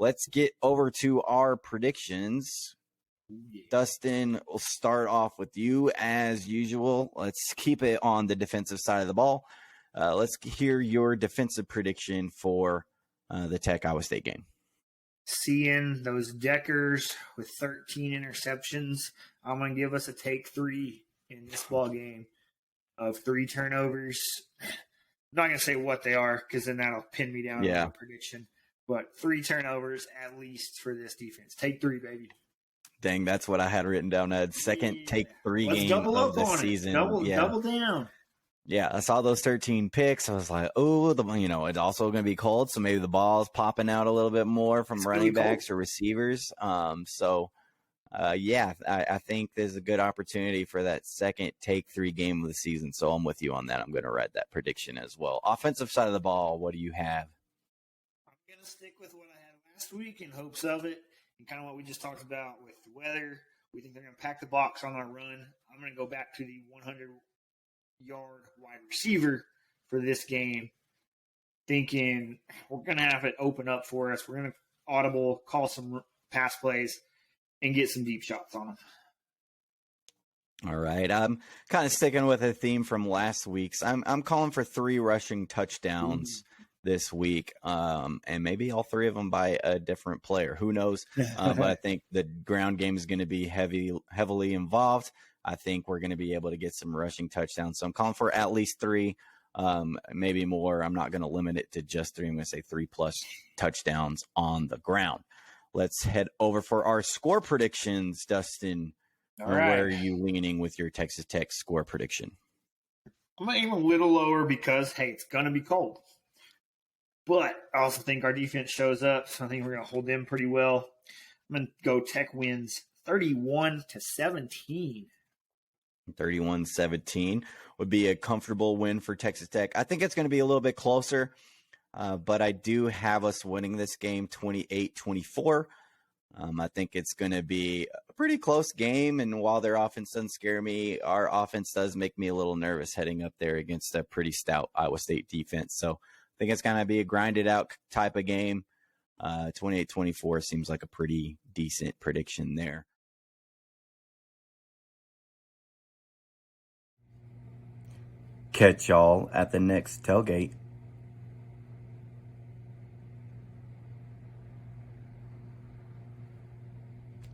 let's get over to our predictions. Dustin, we'll start off with you as usual. Let's keep it on the defensive side of the ball. Let's hear your defensive prediction for the Tech Iowa State game. Seeing those Deckers with 13 interceptions, I'm going to give us a take 3 in this ball game of 3 turnovers. I'm not going to say what they are because then that'll pin me down on my prediction. But 3 turnovers at least for this defense. Take 3, baby. Dang, that's what I had written down as second take 3 game of the season. Double down. Yeah, I saw those 13 picks. I was like, oh, it's also going to be cold, so maybe the ball's popping out a little bit more from running backs or receivers. I think there's a good opportunity for that second take 3 game of the season. So I'm with you on that. I'm going to write that prediction as well. Offensive side of the ball, what do you have? I'm going to stick with what I had last week in hopes of it. And kind of what we just talked about with the weather. We think they're going to pack the box on our run. I'm going to go back to the 100-yard wide receiver for this game, thinking we're going to have it open up for us. We're going to audible, call some pass plays, and get some deep shots on them. All right. I'm kind of sticking with a theme from last week's. I'm calling for 3 rushing touchdowns this week, and maybe all 3 of them by a different player. Who knows? But I think the ground game is going to be heavily involved. I think we're going to be able to get some rushing touchdowns. So I'm calling for at least 3, maybe more. I'm not going to limit it to just 3. I'm going to say 3+ touchdowns on the ground. Let's head over for our score predictions. Dustin, where are you leaning with your Texas Tech score prediction? I'm going to aim a little lower because, hey, it's going to be cold. But I also think our defense shows up, so I think we're going to hold them pretty well. I'm going to go Tech wins 31-17. 31-17 would be a comfortable win for Texas Tech. I think it's going to be a little bit closer, but I do have us winning this game 28-24. I think it's going to be a pretty close game, and while their offense doesn't scare me, our offense does make me a little nervous heading up there against a pretty stout Iowa State defense. So I think it's going to be a grinded out type of game. 28-24 seems like a pretty decent prediction there. Catch y'all at the next tailgate.